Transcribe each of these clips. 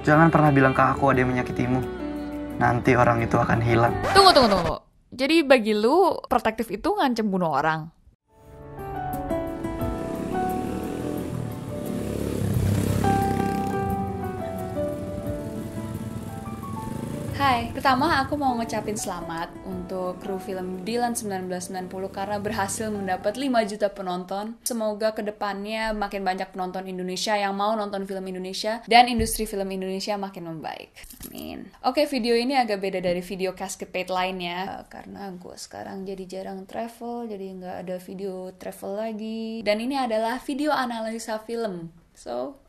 Jangan pernah bilang ke aku ada yang menyakitimu. Nanti orang itu akan hilang. Tunggu. Jadi bagi lu, protektif itu ngancem bunuh orang? Hai, pertama aku mau ngucapin selamat untuk kru film Dilan 1990 karena berhasil mendapat 5 juta penonton. Semoga kedepannya makin banyak penonton Indonesia yang mau nonton film Indonesia dan industri film Indonesia makin membaik. Amin. Oke, video ini agak beda dari video Cascade lainnya karena gue sekarang jadi jarang travel, jadi nggak ada video travel lagi. Dan ini adalah video analisa film. So,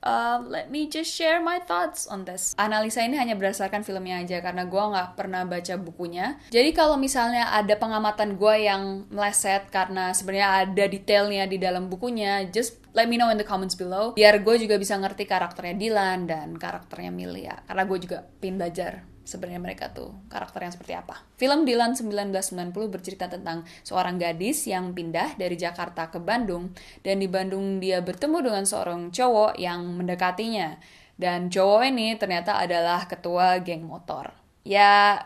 let me just share my thoughts on this. Analisa ini hanya berdasarkan filmnya aja, karena gue nggak pernah baca bukunya. Jadi kalau misalnya ada pengamatan gue yang meleset, karena sebenarnya ada detailnya di dalam bukunya, just let me know in the comments below. Biar gue juga bisa ngerti karakternya Dilan dan karakternya Milea. Karena gue juga pengen belajar sebenarnya mereka tuh karakternya seperti apa. Film Dilan 1990 bercerita tentang seorang gadis yang pindah dari Jakarta ke Bandung, dan di Bandung dia bertemu dengan seorang cowok yang mendekatinya, dan cowok ini ternyata adalah ketua geng motor. Ya,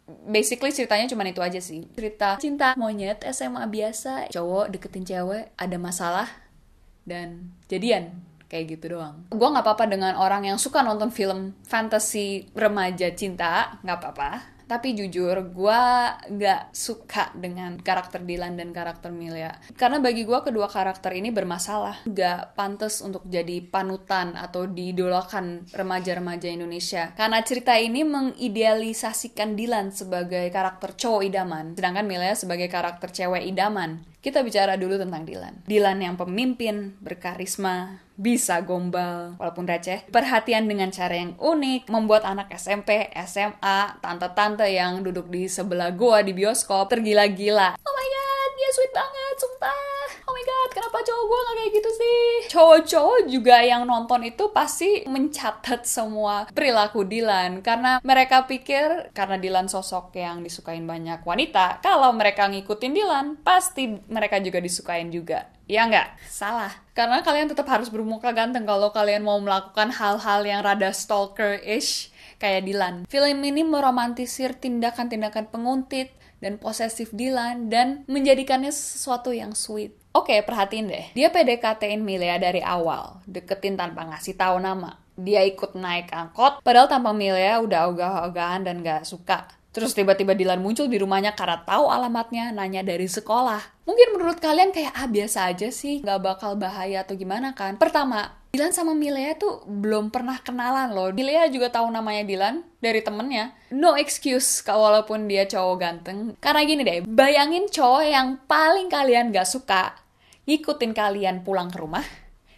basically ceritanya cuma itu aja sih. Cerita cinta monyet SMA biasa, cowok deketin cewek, ada masalah, dan jadian. Kayak gitu doang. Gue gak apa-apa dengan orang yang suka nonton film fantasy remaja cinta, gak apa-apa. Tapi jujur, gue gak suka dengan karakter Dilan dan karakter Milea. Karena bagi gue kedua karakter ini bermasalah. Gak pantas untuk jadi panutan atau diidolakan remaja-remaja Indonesia. Karena cerita ini mengidealisasikan Dilan sebagai karakter cowok idaman, sedangkan Milea sebagai karakter cewek idaman. Kita bicara dulu tentang Dilan. Dilan yang pemimpin, berkarisma, bisa gombal, walaupun receh, perhatian dengan cara yang unik, membuat anak SMP, SMA, tante-tante yang duduk di sebelah gua di bioskop tergila-gila. Oh my god, dia sweet banget, sumpah. Oh my god, kenapa cowok gua gak kayak gitu sih? Cowok-cowok juga yang nonton itu pasti mencatat semua perilaku Dilan, karena mereka pikir karena Dilan sosok yang disukain banyak wanita, kalau mereka ngikutin Dilan, pasti mereka juga disukain juga. Ya nggak? Salah. Karena kalian tetap harus bermuka ganteng kalau kalian mau melakukan hal-hal yang rada stalker-ish kayak Dilan. Film ini meromantisir tindakan-tindakan penguntit dan posesif Dilan dan menjadikannya sesuatu yang sweet. Oke, perhatiin deh. Dia PDKT-in Milea dari awal, deketin tanpa ngasih tahu nama. Dia ikut naik angkot, padahal tanpa Milea udah ogah-ogahan dan gak suka. Terus tiba-tiba Dilan muncul di rumahnya karena tahu alamatnya, nanya dari sekolah. Mungkin menurut kalian kayak, biasa aja sih, gak bakal bahaya atau gimana kan? Pertama, Dilan sama Milea tuh belum pernah kenalan loh. Milea juga tahu namanya Dilan dari temennya. No excuse walaupun dia cowok ganteng. Karena gini deh, bayangin cowok yang paling kalian gak suka, ngikutin kalian pulang ke rumah,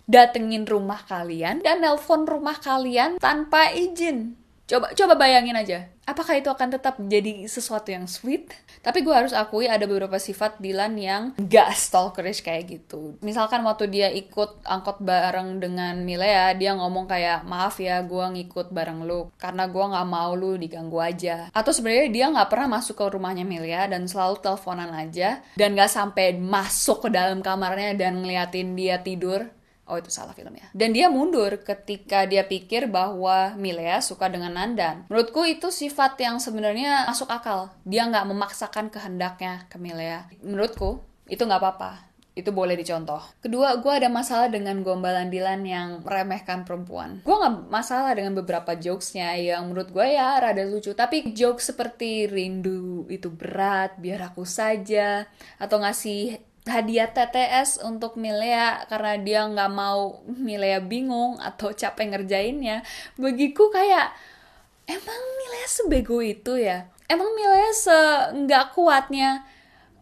datengin rumah kalian, dan nelpon rumah kalian tanpa izin. Coba bayangin aja. Apakah itu akan tetap jadi sesuatu yang sweet? Tapi gue harus akui ada beberapa sifat Dilan yang gak stalkerish kayak gitu. Misalkan waktu dia ikut angkot bareng dengan Milea, dia ngomong kayak, maaf ya gue ngikut bareng lu, karena gue gak mau lu diganggu aja. Atau sebenarnya dia gak pernah masuk ke rumahnya Milea dan selalu teleponan aja, dan gak sampai masuk ke dalam kamarnya dan ngeliatin dia tidur. Oh, itu salah filmnya. Dan dia mundur ketika dia pikir bahwa Milea suka dengan Nandan. Menurutku itu sifat yang sebenarnya masuk akal. Dia nggak memaksakan kehendaknya ke Milea. Menurutku, itu nggak apa-apa. Itu boleh dicontoh. Kedua, gue ada masalah dengan gombalan Dilan yang meremehkan perempuan. Gue nggak masalah dengan beberapa jokesnya yang menurut gue ya rada lucu. Tapi jokes seperti rindu itu berat, biar aku saja, atau ngasih hadiah TTS untuk Milea karena dia nggak mau Milea bingung atau capek ngerjainnya. Bagiku kayak, emang Milea sebego itu ya? Emang Milea nggak kuatnya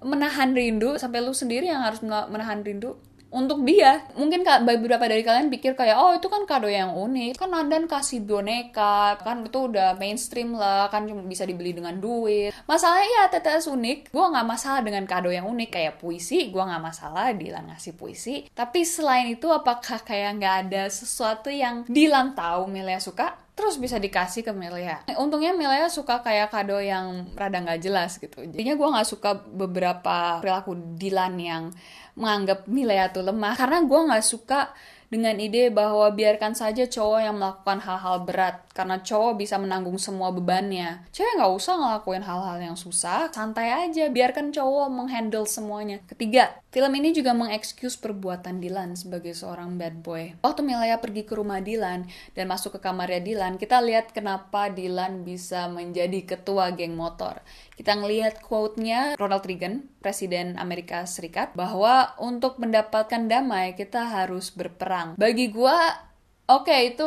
menahan rindu sampai lu sendiri yang harus menahan rindu untuk dia? Mungkin beberapa dari kalian pikir kayak, oh itu kan kado yang unik, kan Nandan kasih boneka, kan itu udah mainstream lah, kan cuma bisa dibeli dengan duit. Masalahnya ya TTS unik. Gue gak masalah dengan kado yang unik kayak puisi, gue gak masalah Dilan ngasih puisi. Tapi selain itu, apakah kayak gak ada sesuatu yang Dilan tahu Milea suka, terus bisa dikasih ke Milea? Untungnya Milea suka kayak kado yang rada gak jelas gitu. Jadinya gue gak suka beberapa perilaku Dilan yang menganggap Milea tuh lemah, karena gue gak suka dengan ide bahwa biarkan saja cowok yang melakukan hal-hal berat, karena cowok bisa menanggung semua bebannya. Cewek nggak usah ngelakuin hal-hal yang susah, santai aja, biarkan cowok menghandle semuanya. Ketiga, film ini juga mengekskuse perbuatan Dylan sebagai seorang bad boy. Waktu Milea pergi ke rumah Dylan dan masuk ke kamarnya Dylan, kita lihat kenapa Dylan bisa menjadi ketua geng motor. Kita ngelihat quote-nya Ronald Reagan, Presiden Amerika Serikat, bahwa untuk mendapatkan damai kita harus berperang. Bagi gua, oke, itu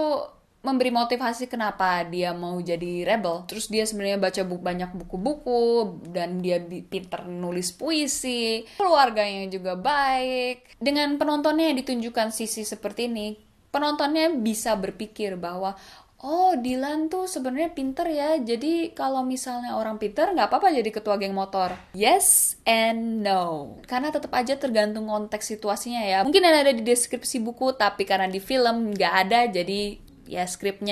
memberi motivasi kenapa dia mau jadi rebel. Terus dia sebenarnya baca banyak buku-buku dan dia pinter nulis puisi. Keluarganya juga baik. Dengan penontonnya yang ditunjukkan sisi seperti ini, penontonnya bisa berpikir bahwa oh, Dylan tuh sebenarnya pinter ya. Jadi kalau misalnya orang pinter nggak apa-apa jadi ketua geng motor. Yes and no. Karena tetap aja tergantung konteks situasinya ya. Mungkin ada di deskripsi buku, tapi karena di film nggak ada, jadi ya skrip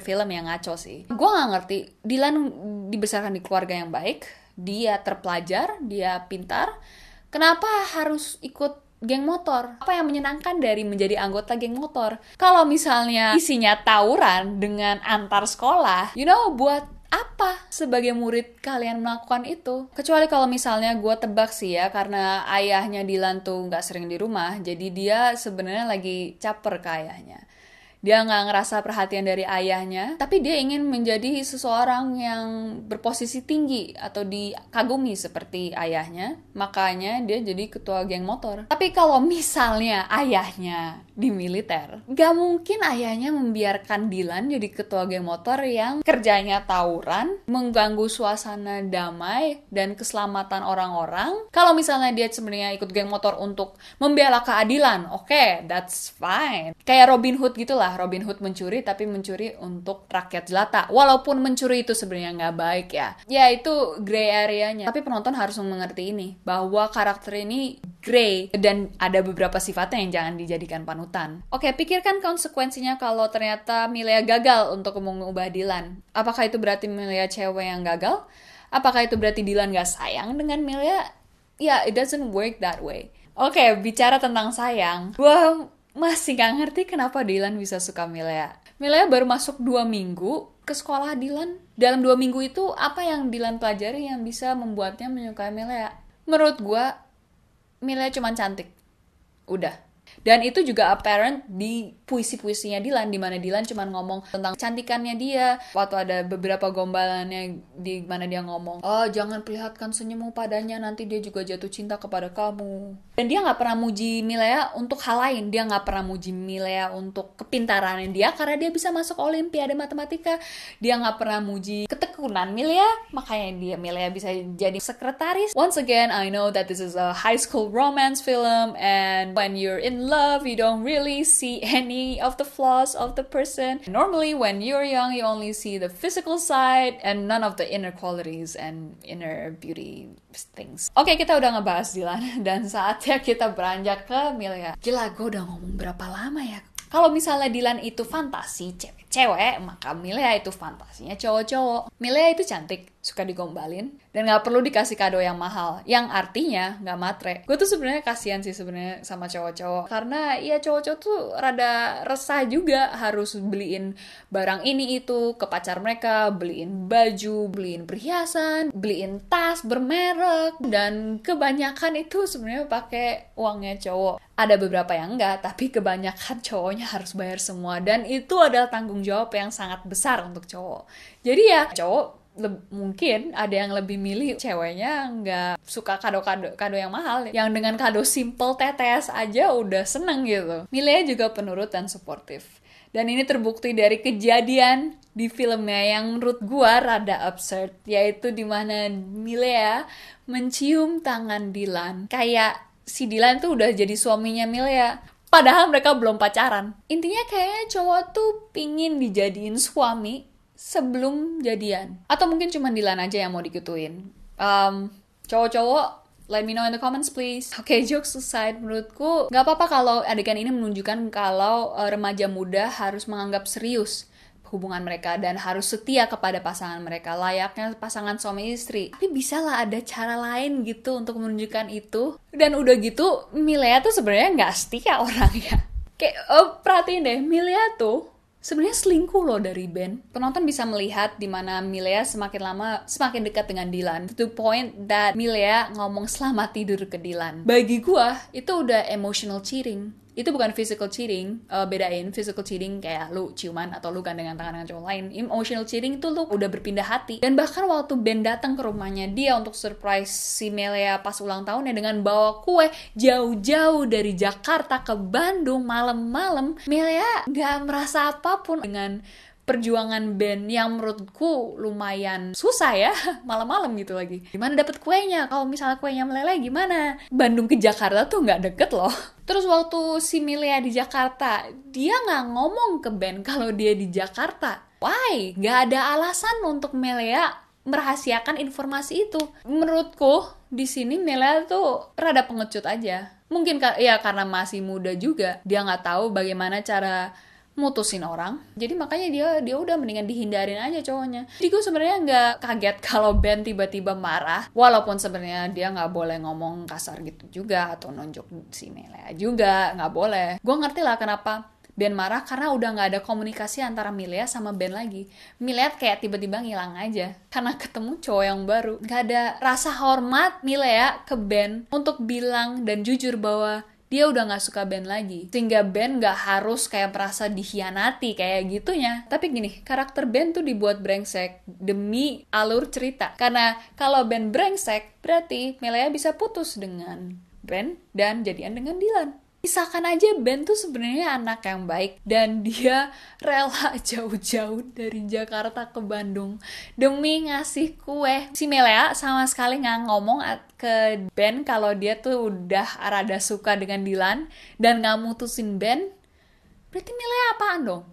film yang ngaco sih. Gue nggak ngerti. Dylan dibesarkan di keluarga yang baik. Dia terpelajar, dia pintar. Kenapa harus ikut geng motor? Apa yang menyenangkan dari menjadi anggota geng motor? Kalau misalnya isinya tawuran dengan antar sekolah, buat apa sebagai murid kalian melakukan itu? Kecuali kalau misalnya gue tebak sih ya, karena ayahnya Dylan tuh nggak sering di rumah, jadi dia sebenarnya lagi caper ke ayahnya. Dia nggak ngerasa perhatian dari ayahnya, tapi dia ingin menjadi seseorang yang berposisi tinggi atau dikagumi seperti ayahnya. Makanya dia jadi ketua geng motor. Tapi kalau misalnya ayahnya di militer, nggak mungkin ayahnya membiarkan Dylan jadi ketua geng motor yang kerjanya tawuran, mengganggu suasana damai dan keselamatan orang-orang. Kalau misalnya dia sebenarnya ikut geng motor untuk membela keadilan, oke, that's fine. Kayak Robin Hood gitulah. Robin Hood mencuri, tapi mencuri untuk rakyat jelata. Walaupun mencuri itu sebenarnya nggak baik ya. Ya itu gray area-nya. Tapi penonton harus mengerti ini, bahwa karakter ini gray dan ada beberapa sifatnya yang jangan dijadikan panutan. Oke, pikirkan konsekuensinya kalau ternyata Milea gagal untuk mengubah Dylan. Apakah itu berarti Milea cewek yang gagal? Apakah itu berarti Dylan gak sayang dengan Milea? Ya, it doesn't work that way. Oke, bicara tentang sayang, gue masih gak ngerti kenapa Dylan bisa suka Milea. Milea baru masuk 2 minggu ke sekolah Dylan. Dalam 2 minggu itu, apa yang Dylan pelajari yang bisa membuatnya menyukai Milea? Menurut gue, Milea cuma cantik. Udah. Dan itu juga apparent di puisi-puisinya Dylan, di mana Dylan cuma ngomong tentang cantikannya dia. Waktu ada beberapa gombalannya di mana dia ngomong, oh jangan perlihatkan senyummu padanya, nanti dia juga jatuh cinta kepada kamu. Dan dia nggak pernah muji Milea untuk hal lain. Dia nggak pernah muji Milea untuk kepintarannya dia karena dia bisa masuk Olimpiade Matematika. Dia nggak pernah muji ketekunan Milea, makanya Milea bisa jadi sekretaris. Once again, I know that this is a high school romance film, and when you're in love, you don't really see any of the flaws of the person. Normally, when you're young, you only see the physical side and none of the inner qualities and inner beauty things. Oke, kita udah ngebahas Dylan dan saatnya kita beranjak ke Milea. Gila, gue udah ngomong berapa lama ya? Kalau misalnya Dylan itu fantasi cewek-cewek, maka Milea itu fantasinya cowok-cowok. Milea itu cantik, suka digombalin, dan gak perlu dikasih kado yang mahal, yang artinya gak matre. Gue tuh sebenarnya kasihan sih sebenarnya sama cowok-cowok, karena ya cowok-cowok tuh rada resah juga harus beliin barang ini itu ke pacar mereka, beliin baju, beliin perhiasan, beliin tas bermerek, dan kebanyakan itu sebenarnya pakai uangnya cowok. Ada beberapa yang enggak, tapi kebanyakan cowoknya harus bayar semua, dan itu adalah tanggung jawab yang sangat besar untuk cowok. Jadi ya cowok mungkin ada yang lebih milih ceweknya nggak suka kado yang mahal, yang dengan kado simple tetes aja udah seneng gitu. Milea juga penurut dan suportif, dan ini terbukti dari kejadian di filmnya yang menurut gua rada absurd, yaitu dimana Milea mencium tangan Dylan kayak si Dylan tuh udah jadi suaminya Milea, padahal mereka belum pacaran. Intinya kayaknya cowok tuh pingin dijadiin suami sebelum jadian. Atau mungkin cuma Dylan aja yang mau dikituin. Cowok-cowok, let me know in the comments please. Oke, jokes aside, menurutku gak apa-apa kalau adegan ini menunjukkan kalau remaja muda harus menganggap serius hubungan mereka dan harus setia kepada pasangan mereka, layaknya pasangan suami istri. Tapi bisa lah ada cara lain gitu untuk menunjukkan itu. Dan udah gitu, Milea tuh sebenarnya gak setia orangnya. Kayak perhatiin deh, Milea tuh sebenarnya selingkuh loh dari Ben. Penonton bisa melihat di mana Milea semakin lama semakin dekat dengan Dylan. To the point that Milea ngomong selamat tidur ke Dylan. Bagi gua itu udah emotional cheating. Itu bukan physical cheating. Bedain physical cheating kayak lu ciuman atau lu gandengan tangan dengan cowok lain. Emotional cheating itu lu udah berpindah hati. Dan bahkan waktu Ben datang ke rumahnya dia untuk surprise si Milea pas ulang tahunnya dengan bawa kue jauh-jauh dari Jakarta ke Bandung malam-malam, Milea gak merasa apapun dengan perjuangan Ben yang menurutku lumayan susah ya, malam-malam gitu lagi. Gimana dapet kuenya? Kalau misalnya kuenya meleleh gimana? Bandung ke Jakarta tuh nggak deket loh. Terus waktu si Milea di Jakarta, dia nggak ngomong ke Ben kalau dia di Jakarta. Why? Nggak ada alasan untuk Milea merahasiakan informasi itu. Menurutku di sini Milea tuh rada pengecut aja. Mungkin ya karena masih muda juga, dia nggak tahu bagaimana cara mutusin orang, jadi makanya dia udah mendingan dihindarin aja cowoknya. Jadi gue sebenarnya nggak kaget kalau Ben tiba-tiba marah, walaupun sebenarnya dia nggak boleh ngomong kasar gitu juga atau nunjuk si Milea juga nggak boleh. Gue ngerti lah kenapa Ben marah, karena udah nggak ada komunikasi antara Milea sama Ben lagi. Milea kayak tiba-tiba ngilang aja karena ketemu cowok yang baru. Nggak ada rasa hormat Milea ke Ben untuk bilang dan jujur bahwa dia udah gak suka Ben lagi. Sehingga Ben gak harus kayak merasa dikhianati kayak gitunya. Tapi gini, karakter Ben tuh dibuat brengsek demi alur cerita. Karena kalau Ben brengsek, berarti Milea bisa putus dengan Ben dan jadian dengan Dylan. Misalkan aja Ben tuh sebenarnya anak yang baik dan dia rela jauh-jauh dari Jakarta ke Bandung demi ngasih kue. Si Milea sama sekali nggak ngomong ke Ben kalau dia tuh udah rada suka dengan Dylan dan nggak mutusin Ben. Berarti Milea apaan dong?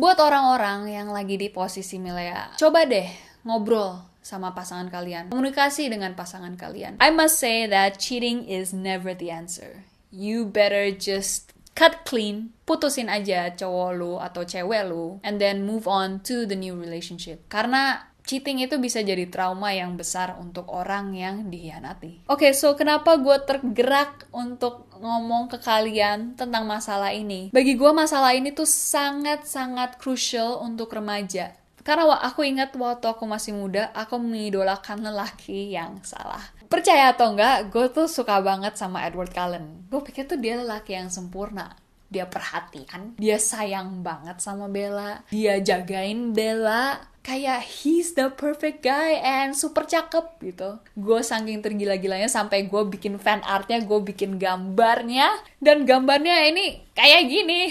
Buat orang-orang yang lagi di posisi Milea, coba deh ngobrol sama pasangan kalian, komunikasi dengan pasangan kalian. I must say that cheating is never the answer. You better just cut clean, putusin aja cowok lu atau cewek lu, and then move on to the new relationship. Karena cheating itu bisa jadi trauma yang besar untuk orang yang dikhianati. Oke, so kenapa gue tergerak untuk ngomong ke kalian tentang masalah ini? Bagi gue masalah ini tuh sangat-sangat crucial untuk remaja. Karena aku ingat waktu aku masih muda, aku mengidolakan lelaki yang salah. Percaya atau enggak, gue tuh suka banget sama Edward Cullen. Gue pikir tuh dia lelaki yang sempurna. Dia perhatian, dia sayang banget sama Bella, dia jagain Bella. Kayak he's the perfect guy and super cakep gitu. Gue saking tergila-gilanya sampai gue bikin fan artnya, gue bikin gambarnya. Dan gambarnya ini kayak gini.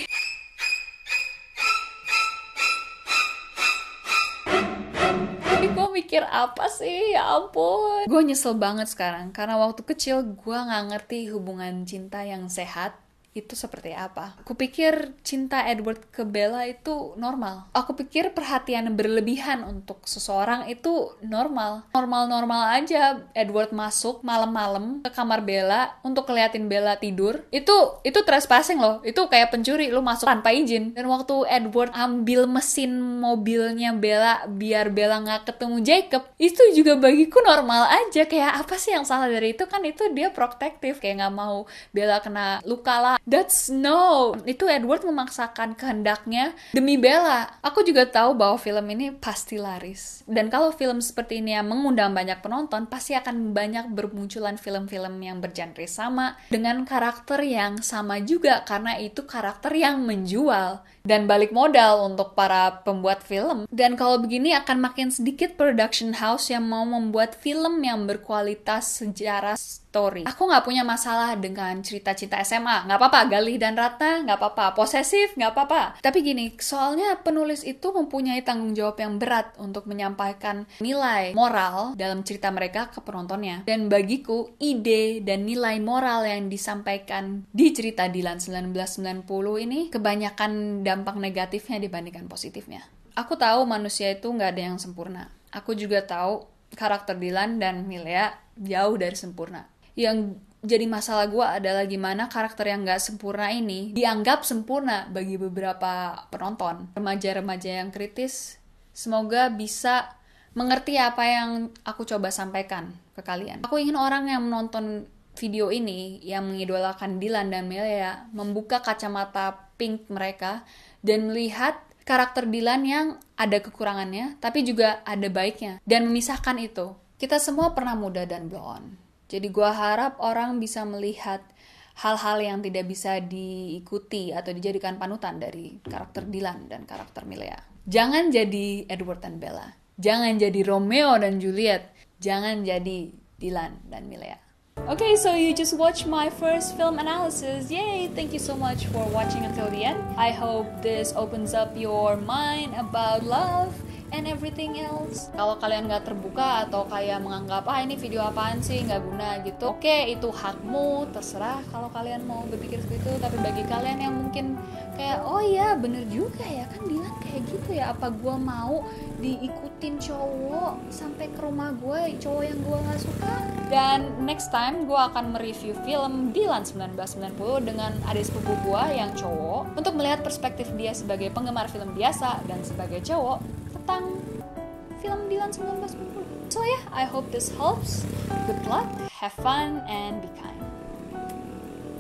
Mikir apa sih, ya ampun. Gue nyesel banget sekarang karena waktu kecil gue gak ngerti hubungan cinta yang sehat itu seperti apa. Aku pikir cinta Edward ke Bella itu normal. Aku pikir perhatian berlebihan untuk seseorang itu normal. Normal-normal aja Edward masuk malam-malam ke kamar Bella untuk ngeliatin Bella tidur. Itu trespassing loh. Itu kayak pencuri, lu masuk tanpa izin. Dan waktu Edward ambil mesin mobilnya Bella biar Bella gak ketemu Jacob, itu juga bagiku normal aja. Kayak apa sih yang salah dari itu? Kan itu dia protektif, kayak gak mau Bella kena luka lah. That's no. Itu Edward memaksakan kehendaknya demi Bella. Aku juga tahu bahwa film ini pasti laris. Dan kalau film seperti ini yang mengundang banyak penonton, pasti akan banyak bermunculan film-film yang bergenre sama dengan karakter yang sama juga, karena itu karakter yang menjual dan balik modal untuk para pembuat film. Dan kalau begini akan makin sedikit production house yang mau membuat film yang berkualitas secara story. Aku gak punya masalah dengan cerita cinta SMA. Gak apa-apa, Galih dan Ratna, gak apa-apa. Posesif, gak apa-apa. Tapi gini, soalnya penulis itu mempunyai tanggung jawab yang berat untuk menyampaikan nilai moral dalam cerita mereka ke penontonnya. Dan bagiku, ide dan nilai moral yang disampaikan di cerita Dylan 1990 ini kebanyakan dampak negatifnya dibandingkan positifnya. Aku tahu manusia itu gak ada yang sempurna. Aku juga tahu karakter Dylan dan Milea jauh dari sempurna. Yang jadi masalah gue adalah gimana karakter yang gak sempurna ini dianggap sempurna bagi beberapa penonton. Remaja-remaja yang kritis, semoga bisa mengerti apa yang aku coba sampaikan ke kalian. Aku ingin orang yang menonton video ini yang mengidolakan Dylan dan Milea membuka kacamata pink mereka dan melihat karakter Dylan yang ada kekurangannya tapi juga ada baiknya dan memisahkan itu. Kita semua pernah muda dan blow on. Jadi gue harap orang bisa melihat hal-hal yang tidak bisa diikuti atau dijadikan panutan dari karakter Dylan dan karakter Milea. Jangan jadi Edward dan Bella. Jangan jadi Romeo dan Juliet. Jangan jadi Dylan dan Milea. Okay, so you just watched my first film analysis. Yay! Thank you so much for watching until the end. I hope this opens up your mind about love and everything else. Kalau kalian nggak terbuka atau kayak menganggap ini video apaan sih, nggak guna gitu, oke, itu hakmu, terserah kalau kalian mau berpikir seperti itu. Tapi bagi kalian yang mungkin kayak oh iya bener juga ya, kan Dylan kayak gitu ya, apa gue mau diikutin cowok sampai ke rumah gue, cowok yang gue nggak suka. Dan next time gue akan mereview film Dylan 1990 dengan adik sepupu gue yang cowok, untuk melihat perspektif dia sebagai penggemar film biasa dan sebagai cowok tentang film Dylan 1990. So yeah, I hope this helps. Good luck, have fun, and be kind.